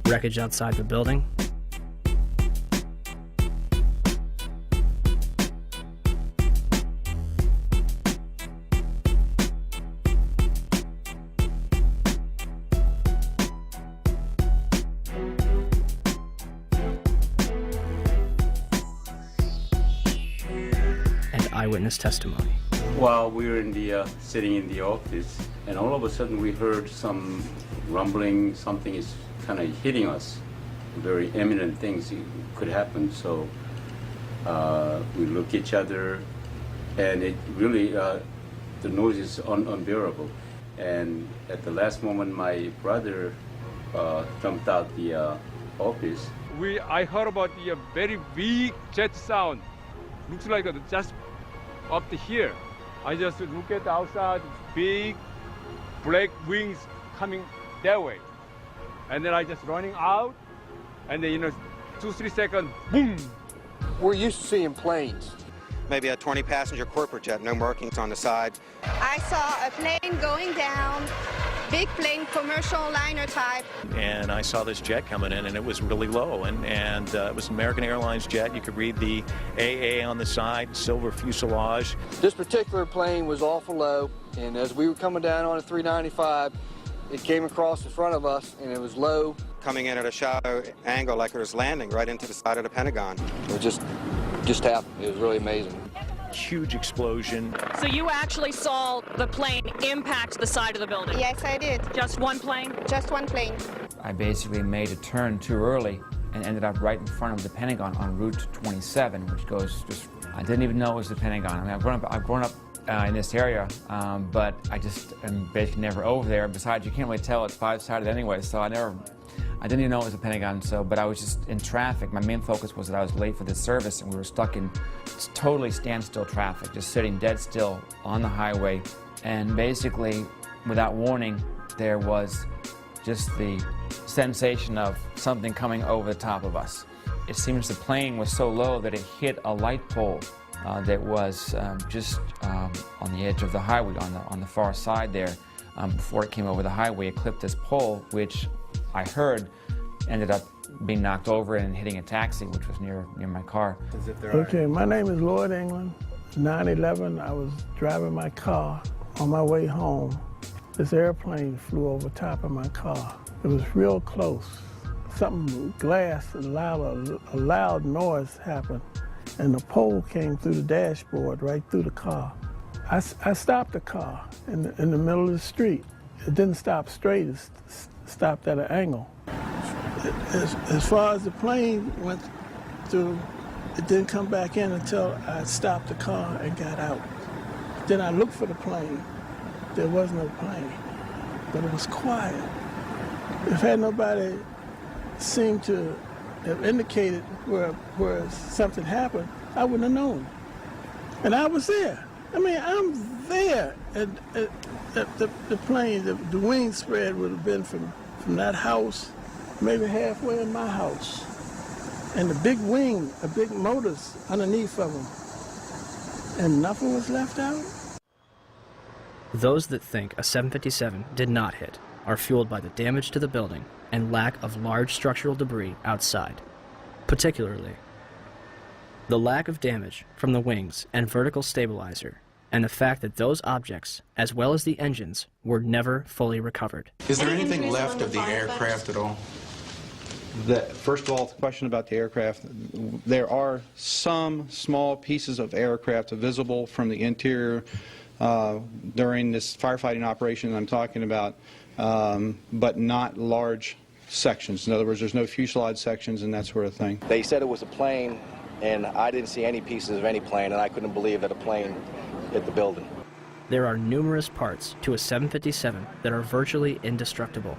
wreckage outside the building, and eyewitness testimony. While we were sitting in the office, and all of a sudden we heard some rumbling, something is kind of hitting us. Very imminent things could happen, so we look at each other, and it really, the noise is unbearable. And at the last moment, my brother jumped out the office. I heard about the very big jet sound. Looks like just up to here. I just look at the outside, big black wings coming that way. And then I just running out, and then 2-3 seconds, boom. We're used to seeing planes. Maybe a 20-passenger corporate jet, no markings on the side. I saw a plane going down, big plane, commercial liner type. And I saw this jet coming in, and it was really low, and it was an American Airlines jet. You could read the AA on the side, silver fuselage. This particular plane was awful low, and as we were coming down on a 395, it came across the front of us, and it was low. Coming in at a shallow angle like it was landing right into the side of the Pentagon. It just happened. It was really amazing. Huge explosion. So you actually saw the plane impact the side of the building? Yes, I did. Just one plane? Just one plane. I basically made a turn too early and ended up right in front of the Pentagon on Route 27, which goes just, I didn't even know it was the Pentagon. I mean, I've grown up in this area, but I just am basically never over there. Besides, you can't really tell it's five-sided anyway, so I didn't even know it was a Pentagon, but I was just in traffic. My main focus was that I was late for this service, and we were stuck in totally standstill traffic, just sitting dead still on the highway. And basically, without warning, there was just the sensation of something coming over the top of us. It seems the plane was so low that it hit a light pole that was just on the edge of the highway, on the far side there. Before it came over the highway, it clipped this pole, which I heard ended up being knocked over and hitting a taxi, which was near my car. Okay, my name is Lloyd England. 9/11, I was driving my car on my way home. This airplane flew over top of my car. It was real close. Something, glass, a loud noise happened, and the pole came through the dashboard, right through the car. I stopped the car in the middle of the street. It didn't stop straight, it stopped at an angle. As far as the plane went through, it didn't come back in until I stopped the car and got out. Then I looked for the plane. There was no plane, but it was quiet. If had nobody seemed to have indicated where something happened, I wouldn't have known. And I was there. I mean, I'm there. And the plane, the wing spread would have been from that house, maybe halfway in my house. And the big wing, a big motors underneath of them. And nothing was left out? Those that think a 757 did not hit are fueled by the damage to the building and lack of large structural debris outside, particularly the lack of damage from the wings and vertical stabilizer, and the fact that those objects, as well as the engines, were never fully recovered. Is there anything left of the aircraft at all? First of all, the question about the aircraft, there are some small pieces of aircraft visible from the interior during this firefighting operation I'm talking about, but not large sections. In other words, there's no fuselage sections and that sort of thing. They said it was a plane, and I didn't see any pieces of any plane, and I couldn't believe that a plane hit the building. There are numerous parts to a 757 that are virtually indestructible.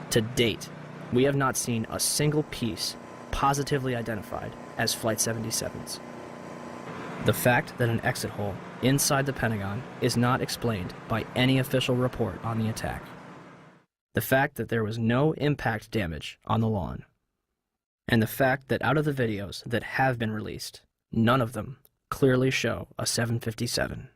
To date, we have not seen a single piece positively identified as Flight 77's. The fact that an exit hole inside the Pentagon is not explained by any official report on the attack. The fact that there was no impact damage on the lawn. And the fact that out of the videos that have been released, none of them clearly show a 757.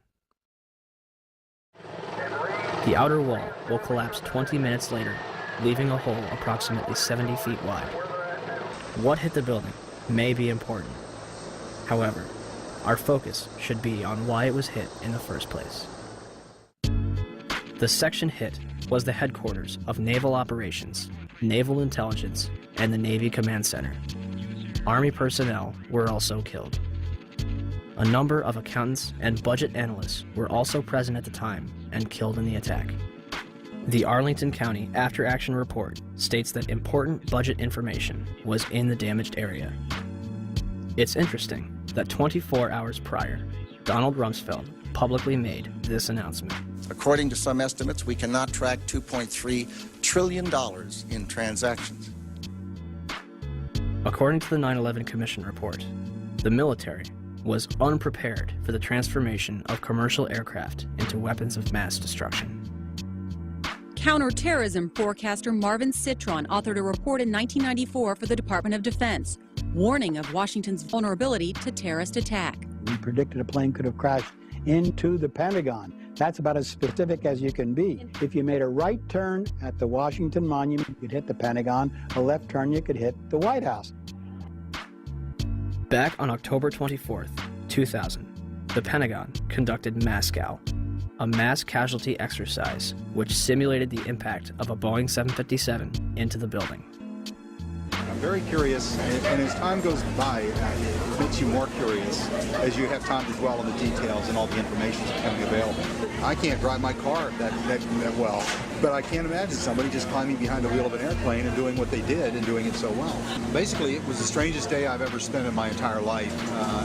The outer wall will collapse 20 minutes later, leaving a hole approximately 70 feet wide. What hit the building may be important. However, our focus should be on why it was hit in the first place. The section hit was the headquarters of Naval Operations, Naval Intelligence, and the Navy Command Center. Army personnel were also killed. A number of accountants and budget analysts were also present at the time and killed in the attack. The Arlington County After Action Report states that important budget information was in the damaged area. It's interesting that 24 hours prior, Donald Rumsfeld publicly made this announcement. According to some estimates, we cannot track $2.3 trillion in transactions. According to the 9/11 Commission report, the military was unprepared for the transformation of commercial aircraft into weapons of mass destruction. Counterterrorism forecaster Marvin Citron authored a report in 1994 for the Department of Defense, warning of Washington's vulnerability to terrorist attack. We predicted a plane could have crashed into the Pentagon. That's about as specific as you can be. If you made a right turn at the Washington Monument, you could hit the Pentagon. A left turn, you could hit the White House. Back on October 24th, 2000, the Pentagon conducted MASCOW, a mass casualty exercise which simulated the impact of a Boeing 757 into the building. I'm very curious, and as time goes by, it makes you more curious as you have time to dwell on the details and all the information that's becoming available. I can't drive my car that well, but I can't imagine somebody just climbing behind the wheel of an airplane and doing what they did and doing it so well. Basically, it was the strangest day I've ever spent in my entire life.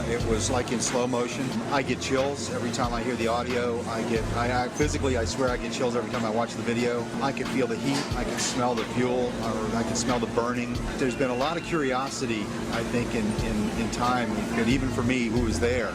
It was like in slow motion. I get chills every time I hear the audio. Physically, I swear I get chills every time I watch the video. I can feel the heat. I can smell the fuel, or I can smell the burning. There's been a lot of curiosity, I think, in time, and even for me who was there.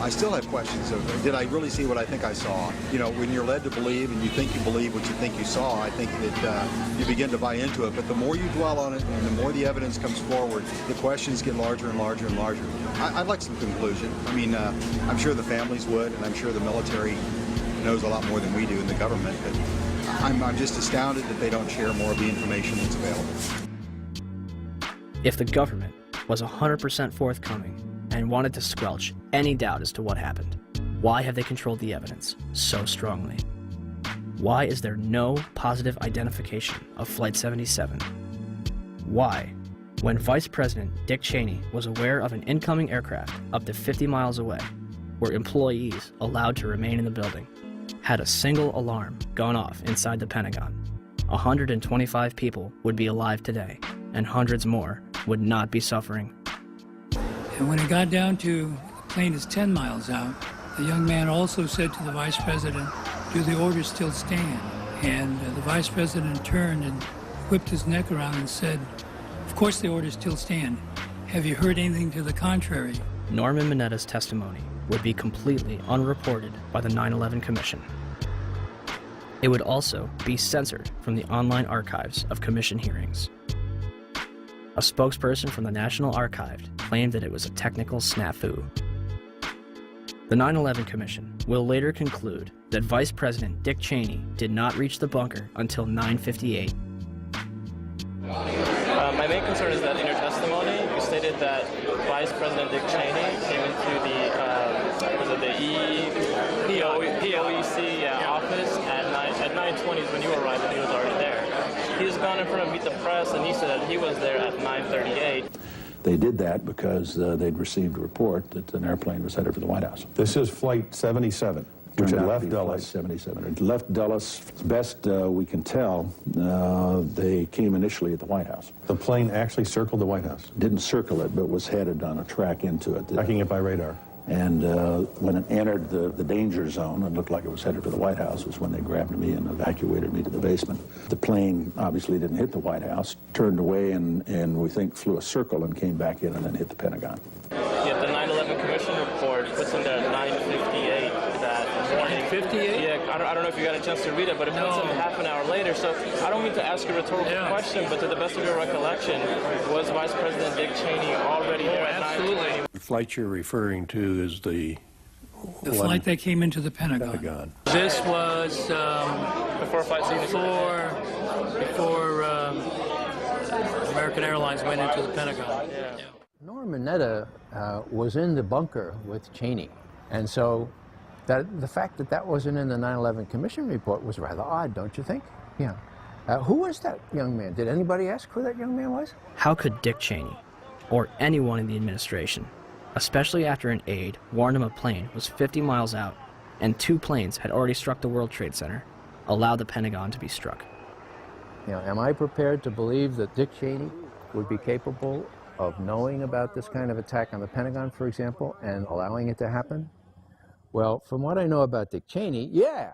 I still have questions of, did I really see what I think I saw? You know, when you're led to believe and you think you believe what you think you saw, I think that you begin to buy into it. But the more you dwell on it and the more the evidence comes forward, the questions get larger and larger and larger. I'd like some conclusion. I mean, I'm sure the families would, and I'm sure the military knows a lot more than we do in the government. But I'm just astounded that they don't share more of the information that's available. If the government was 100% forthcoming and wanted to squelch any doubt as to what happened, why have they controlled the evidence so strongly? Why is there no positive identification of Flight 77? Why, when Vice President Dick Cheney was aware of an incoming aircraft up to 50 miles away, were employees allowed to remain in the building? Had a single alarm gone off inside the Pentagon, 125 people would be alive today, and hundreds more would not be suffering. And when it got down to the plane is 10 miles out, the young man also said to the vice president, "Do the orders still stand?" And the vice president turned and whipped his neck around and said, "Of course the orders still stand. Have you heard anything to the contrary?" Norman Minetta's testimony would be completely unreported by the 9/11 Commission. It would also be censored from the online archives of Commission hearings. A spokesperson from the National Archive claimed that it was a technical snafu. The 9/11 Commission will later conclude that Vice President Dick Cheney did not reach the bunker until 9:58. My main concern is that in your testimony, you stated that Vice President Dick Cheney came into the POEC office at 9:20 when you arrived, and he was already there. He was gone in front of Meet the Press, and he said that he was there at 9:38. They did that because they'd received a report that an airplane was headed for the White House. This is Flight 77, which had left Dulles. Flight 77. It left Dulles. As best we can tell, they came initially at the White House. The plane actually circled the White House? Didn't circle it, but was headed on a track into it. Tracking it by radar. And when it entered the danger zone and looked like it was headed for the White House was when they grabbed me and evacuated me to the basement. The plane obviously didn't hit the White House, turned away and we think flew a circle and came back in and then hit the Pentagon. Yeah, the 9/11 Commission report puts him there at 9:58 that morning. 9:58? Yeah, I don't know if you got a chance to read it, but it puts him half an hour later. So I don't mean to ask a rhetorical question, but to the best of your recollection, was Vice President Dick Cheney already there at 9:20? The flight you're referring to is the flight that came into the Pentagon. This was before Flight 77. before American Airlines went into the Pentagon. Yeah. Norm Mineta was in the bunker with Cheney, and so the fact that that wasn't in the 9/11 Commission report was rather odd, don't you think? Yeah. Who was that young man? Did anybody ask who that young man was? How could Dick Cheney, or anyone in the administration, especially after an aide warned him a plane was 50 miles out and 2 planes had already struck the World Trade Center, allow the Pentagon to be struck? You know, am I prepared to believe that Dick Cheney would be capable of knowing about this kind of attack on the Pentagon, for example, and allowing it to happen? Well, from what I know about Dick Cheney, yeah.